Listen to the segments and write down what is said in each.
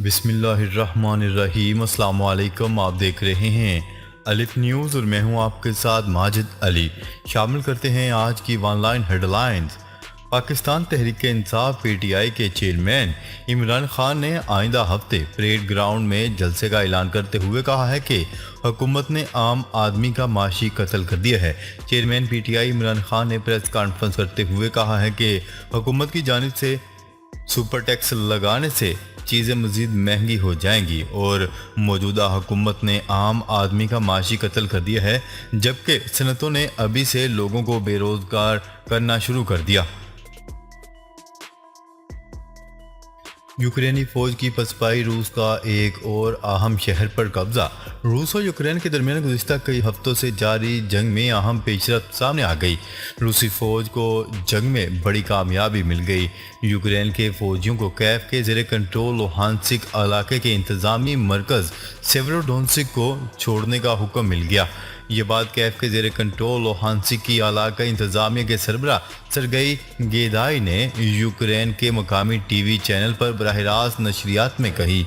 बिस्मिल्लाहिर्रहमानिर्रहीम। अस्सलाम वालेकुम। आप देख रहे हैं अलिफ न्यूज़ और मैं हूं आपके साथ माजिद अली। शामिल करते हैं आज की online headlines. Pakistan Tehreek Insaf PTI के चेयरमैन इमरान खान ने आइंदा हफ्ते परेड ग्राउंड में जलसे का ऐलान करते हुए कहा है कि हुकूमत ने आम आदमी का माशी कत्ल कर दिया है। चेयरमैन पीटीआई इमरान खान ने प्रेस कॉन्फ्रेंस करते हुए कहा है कि हुकूमत की जानिब से सुपर टैक्स लगाने से चीज़ें मज़ीद महंगी हो जाएंगी और मौजूदा हुकूमत ने आम आदमी का माशी कत्ल कर दिया है, जबकि सनतों ने अभी से लोगों को बेरोज़गार करना शुरू कर दिया। यूक्रेनी फौज की पसपाई रूस का एक और अहम शहर पर कब्जा। रूस और यूक्रेन के दरमियान गुज़िश्ता कई हफ्तों से जारी जंग में अहम पेशरफ्त सामने आ गई। रूसी फौज को जंग में बड़ी कामयाबी मिल गई। यूक्रेन के फौजियों को कैफ के ज़ेरे कंट्रोल लुहानसिक इलाके के इंतज़ामी मरकज़ सेवरोडोनेत्स्क को छोड़ने का हुक्म मिल गया। ये बात कैफ के ज़ेरे कंट्रोल लुहानसिक की इलाका इंतज़ामिया के सरबरा सरगई गेदाई ने यूक्रेन के मकामी टीवी चैनल पर बराह रास्त नशरियात में कही।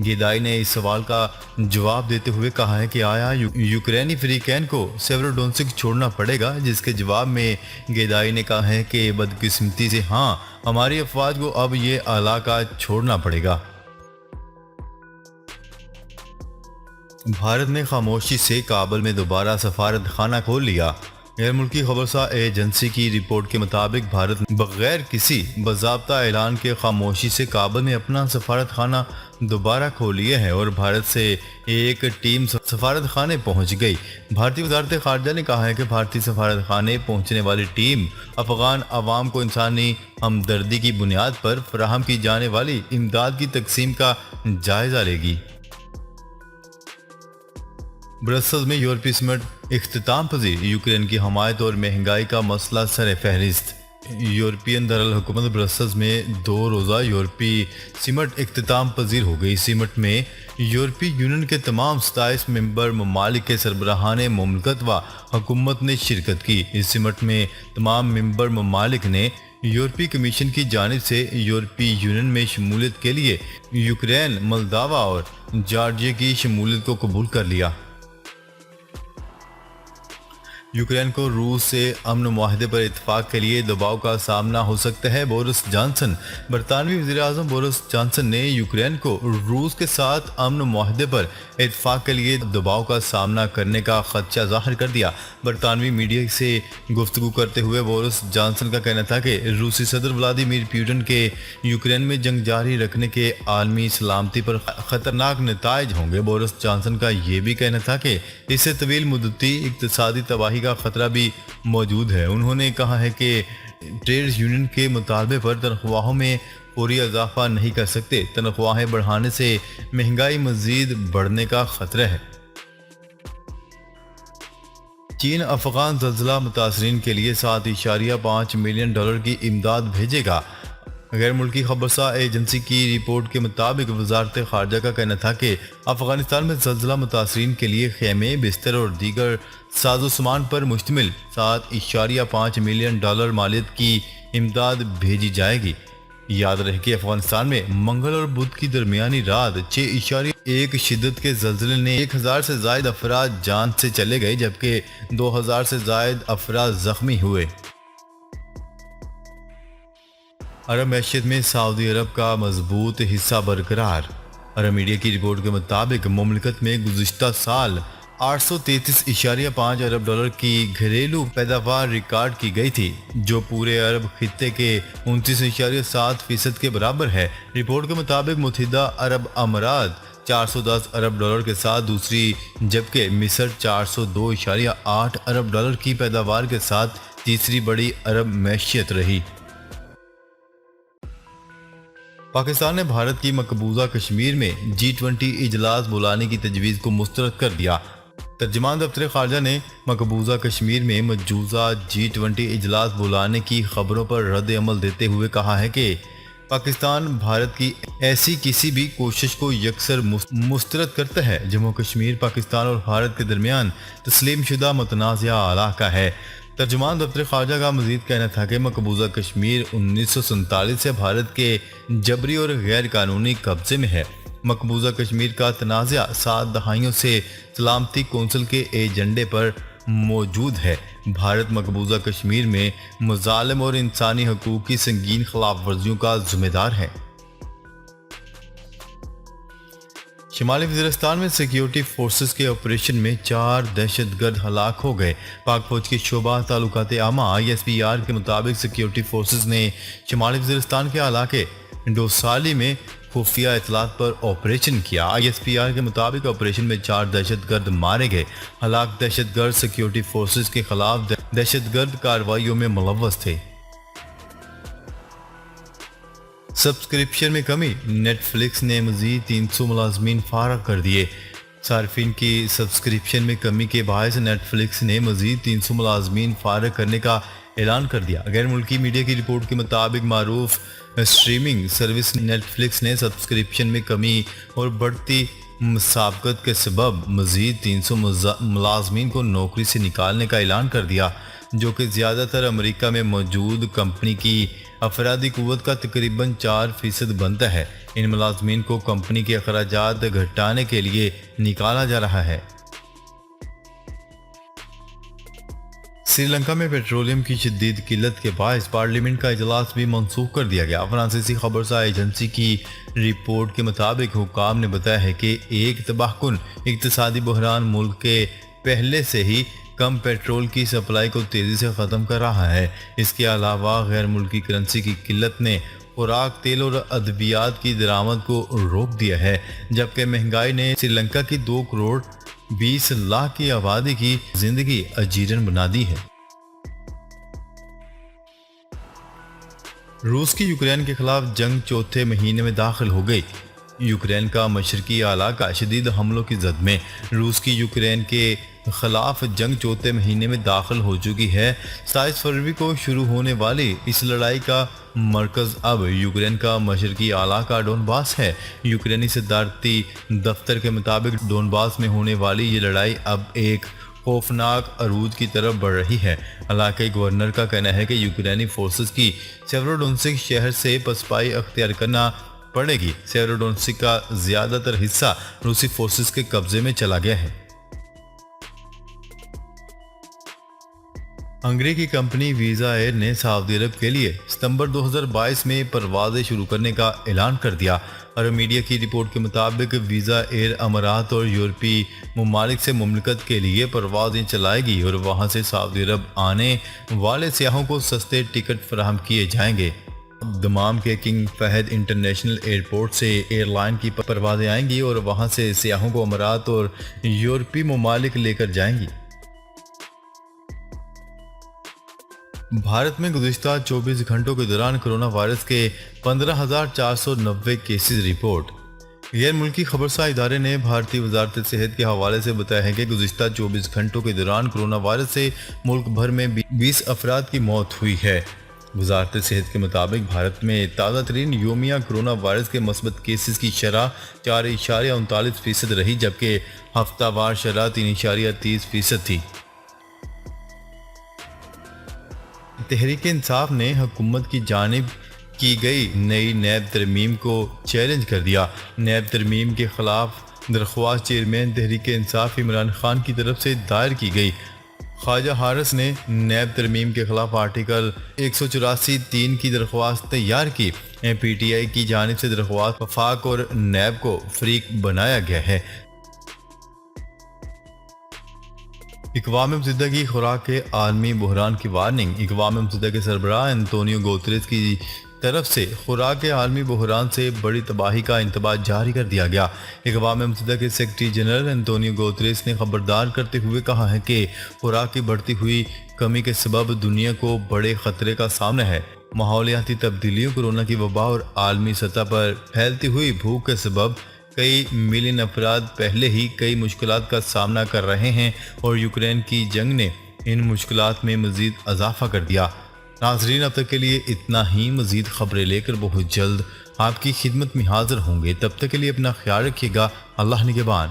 गेदाई ने इस सवाल का जवाब देते हुए कहा है कि आया यूक्रेनी फ्रीकैन को सेवरोडोनेत्स्क छोड़ना पड़ेगा, जिसके जवाब में गेदाई ने कहा है कि बदकिस्मती से हाँ, हमारी अफवाज को अब ये इलाका छोड़ना पड़ेगा। भारत ने खामोशी से काबुल में दोबारा सफारत खाना खोल लिया। गैर मुल्की खबरसार एजेंसी की रिपोर्ट के मुताबिक भारत बगैर किसी बाज़ाब्ता ऐलान के खामोशी से काबुल में अपना सफारत खाना दोबारा खोल लिया है और भारत से एक टीम सफारत खाने पहुंच गई। भारतीय वज़ारत ख़ारजा ने कहा है कि भारतीय सफारत खाने पहुंचने वाली टीम अफ़गान अवाम को इंसानी हमदर्दी की बुनियाद पर फराहम की जाने वाली इमदाद की तकसीम का जायज़ा लेगी। ब्रसल्स में यूरोपीय समिट इख्तिताम पजीर। यूक्रेन की हमायत और महंगाई का मसला सर फहरिस्त। यूरोपियन दारुल-हुकूमत ब्रसल्स में 2 रोज़ा यूरोपीय समिट इख्तिताम पजीर हो गई। समिट में यूरोपीय यूनियन के तमाम 27 मेंबर ममालिक के सरबराहान मुमलकत व हुकूमत ने शिरकत की। इस समिट में तमाम मेंबर ममालिक ने यूरोपीय कमीशन की जानिब से यूरोपीय यूनियन में शमूलियत के लिए यूक्रेन, मोल्दोवा और जॉर्जिया की शमूलियत को कबूल कर लिया। यूक्रेन को रूस से अमन मुआहदे पर इत्तफाक के लिए दबाव का सामना हो सकता है। Boris Johnson. बरतानवी वज़ीर-ए-आज़म बोरिस जॉनसन ने यूक्रेन को रूस के साथ अमन मुआहदे पर इत्तफाक के लिए दबाव का सामना करने का खदशा ज़ाहिर कर दिया। बरतानवी मीडिया से गुफ्तगू करते हुए बोरिस जॉनसन का कहना था कि रूसी सदर व्लादिमीर पुतिन के यूक्रेन में जंग जारी रखने के आलमी सलामती पर ख़तरनाक नताइज होंगे। बोरिस जॉनसन का ये भी कहना था कि इससे तवील मुद्दती इक़्तिसादी तबाही का खतरा भी मौजूद है। उन्होंने कहा है कि ट्रेड यूनियन के मुतालबे पर तनख्वाहों में फौरी इजाफा नहीं कर सकते। तनख्वाहें बढ़ाने से महंगाई मजीद बढ़ने का खतरा है। चीन अफगान ज़ल्ज़ला मुतासरीन के लिए $7.5 मिलियन की इमदाद भेजेगा। गैर मुल्की खबरसार एजेंसी की रिपोर्ट के मुताबिक वज़ारत ख़ारजा का कहना था कि अफ़गानिस्तान में ज़ल्ज़ला मुतासरीन के लिए ख़ैमे, बिस्तर और दीगर साजो सामान पर मुश्तमिल $7.5 मिलियन मालियत की इमदाद भेजी जाएगी। याद रहे कि अफ़गानिस्तान में मंगल और बुध की दरमियानी रात 6.1 शिद्दत के ज़ल्ज़ले ने 1000 से ज़ायद अफराद जान से चले गए, जबकि 2000 से ज़ायद अफराद ज़ख्मी हुए। अरब मैशियत में सऊदी अरब का मजबूत हिस्सा बरकरार। अरब मीडिया की रिपोर्ट के मुताबिक मुमलिकत में गुज़िश्ता साल $833.5 अरब की घरेलू पैदावार रिकॉर्ड की गई थी, जो पूरे अरब खित्ते के 29.7% के बराबर है। रिपोर्ट के मुताबिक मुत्तहिदा अरब अमारात $410 अरब के साथ दूसरी, जबकि मिस्र $402.8 अरब की पैदावार के साथ तीसरी बड़ी अरब मैशियत रही। पाकिस्तान ने भारत की मकबूजा कश्मीर में G20 इजलास बुलाने की तजवीज़ को मुस्तरद कर दिया। तर्जुमान दफ्तर ख़ारजा ने मकबूजा कश्मीर में मजूज़ा G20 इजलास बुलाने की खबरों पर रद्द अमल देते हुए कहा है कि पाकिस्तान भारत की ऐसी किसी भी कोशिश को यकसर मुस्तरद करता है। जम्मू कश्मीर पाकिस्तान और भारत के दरमियान तस्लीम शुदा मुतनाज़ा इलाका है। तर्जुमान दफ्तर ख़ारजा का मज़ीद कहना था कि मकबूजा कश्मीर 1947 से भारत के जबरी और गैर कानूनी कब्जे में है। مقبوضہ کشمیر کا تنازع 7 دہائیوں سے سلامتی کونسل کے ایجنڈے پر موجود ہے۔ بھارت مقبوضہ کشمیر میں مظالم اور انسانی حقوق کی سنگین خلاف ورزیوں کا ذمہ دار ہے۔ شمالی وزیرستان میں سیکیورٹی فورسز کے آپریشن میں 4 دہشت گرد ہلاک ہو گئے۔ پاک فوج کے شعبہ تعلقات عامہ ISPR کے مطابق سیکیورٹی فورسز نے شمالی وزیرستان کے علاقے ڈوسالی میں خفیہ اطلاعات پر آپریشن کیا۔ ISPR کے مطابق آپریشن میں 4 دہشت گرد مارے گئے۔ ہلاک دہشت گرد سیکیورٹی فورسز کے خلاف دہشت گرد کارروائیوں میں ملوث تھے۔ سبسکرپشن میں کمی، نیٹ فلکس نے مزید 300 ملازمین فارغ کر دیے۔ صارفین کی سبسکرپشن میں کمی کے باعث نیٹ فلکس نے مزید 300 ملازمین فارغ کرنے کا اعلان کر دیا۔ غیر ملکی میڈیا کی رپورٹ کے مطابق معروف اسٹریمنگ سروس نیٹ فلکس نے سبسکرپشن میں کمی اور بڑھتی مسابقت کے سبب مزید 300 ملازمین کو نوکری سے نکالنے کا اعلان کر دیا، جو کہ زیادہ تر امریکہ میں موجود کمپنی کی افرادی قوت کا تقریباً 4% بنتا ہے۔ ان ملازمین کو کمپنی کے اخراجات گھٹانے کے لیے نکالا جا رہا ہے۔ سری لنکا میں پیٹرولیم کی شدید قلت کے باعث پارلیمنٹ کا اجلاس بھی منسوخ کر دیا گیا۔ فرانسیسی خبرساز ایجنسی کی رپورٹ کے مطابق حکام نے بتایا ہے کہ ایک تباہ کن اقتصادی بحران ملک کے پہلے سے ہی کم پیٹرول کی سپلائی کو تیزی سے ختم کر رہا ہے۔ اس کے علاوہ غیر ملکی کرنسی کی قلت نے خوراک، تیل اور ادویات کی درآمد کو روک دیا ہے، جبکہ مہنگائی نے سری لنکا کی 2 کروڑ 20 لاکھ کی آبادی کی زندگی اجیرن بنا دی ہے۔ روس کی یوکرین کے خلاف جنگ 4تھے مہینے میں داخل ہو گئی۔ یوکرین کا مشرقی علاقہ شدید حملوں کی زد میں۔ روس کی یوکرین کے خلاف جنگ 4تھے مہینے میں داخل ہو چکی ہے۔ 27 فروری کو شروع ہونے والی اس لڑائی کا مرکز اب یوکرین کا مشرقی علاقہ ڈونباس ہے۔ یوکرینی صدارتی دفتر کے مطابق ڈونباس میں ہونے والی یہ لڑائی اب ایک خوفناک عروج کی طرف بڑھ رہی ہے۔ علاقائی گورنر کا کہنا ہے کہ یوکرینی فورسز کی سیورودونسک شہر سے پسپائی اختیار کرنا پڑے گی۔ سیورودونسک کا زیادہ تر حصہ روسی فورسز کے قبضے میں چلا گیا ہے۔ ہنگری کی کمپنی ویزا ایئر نے سعودی عرب کے لیے ستمبر 2022 میں پروازیں شروع کرنے کا اعلان کر دیا۔ عرب میڈیا کی رپورٹ کے مطابق ویزا ایئر امارات اور یورپی ممالک سے مملکت کے لیے پروازیں چلائے گی اور وہاں سے سعودی عرب آنے والے سیاحوں کو سستے ٹکٹ فراہم کیے جائیں گے۔ دمام کے کنگ فہد انٹرنیشنل ایئرپورٹ سے ایئر لائن کی پروازیں آئیں گی اور وہاں سے سیاحوں کو امارات اور یورپی ممالک لے کر جائیں گی۔ بھارت میں گزشتہ 24 گھنٹوں کے دوران کرونا وائرس کے 15,490 کیسز رپورٹ۔ غیر ملکی خبرساز ادارے نے بھارتی وزارت صحت کے حوالے سے بتایا ہے کہ گزشتہ 24 گھنٹوں کے دوران کرونا وائرس سے ملک بھر میں 20 افراد کی موت ہوئی ہے۔ وزارت صحت کے مطابق بھارت میں تازہ ترین یومیہ کرونا وائرس کے مثبت کیسز کی شرح 4.39% رہی، جبکہ ہفتہ وار شرح 3.30% تھی۔ تحریک انصاف نے حکومت کی جانب کی گئی نئی نیب ترمیم کو چیلنج کر دیا۔ نیب ترمیم کے خلاف درخواست چیئرمین تحریک انصاف عمران خان کی طرف سے دائر کی گئی۔ خواجہ حارث نے نیب ترمیم کے خلاف آرٹیکل 184(3) کی درخواست تیار کی۔ PTI کی جانب سے درخواست وفاق اور نیب کو فریق بنایا گیا ہے۔ اقوام متحدہ کی خوراک کے عالمی بحران کی وارننگ۔ اقوام متحدہ کے سربراہ انتونیو گوتریس کی طرف سے خوراک کے عالمی بحران سے بڑی تباہی کا انتباہ جاری کر دیا گیا۔ اقوام متحدہ کے سیکرٹری جنرل انتونیو گوتریس نے خبردار کرتے ہوئے کہا ہے کہ خوراک کی بڑھتی ہوئی کمی کے سبب دنیا کو بڑے خطرے کا سامنا ہے۔ ماحولیاتی تبدیلیوں، کورونا کی وبا اور عالمی سطح پر پھیلتی ہوئی بھوک کے سبب کئی ملین افراد پہلے ہی کئی مشکلات کا سامنا کر رہے ہیں اور یوکرین کی جنگ نے ان مشکلات میں مزید اضافہ کر دیا۔ ناظرین، اب تک کے لیے اتنا ہی۔ مزید خبریں لے کر بہت جلد آپ کی خدمت میں حاضر ہوں گے۔ تب تک کے لیے اپنا خیال رکھیے گا۔ اللہ نگہبان۔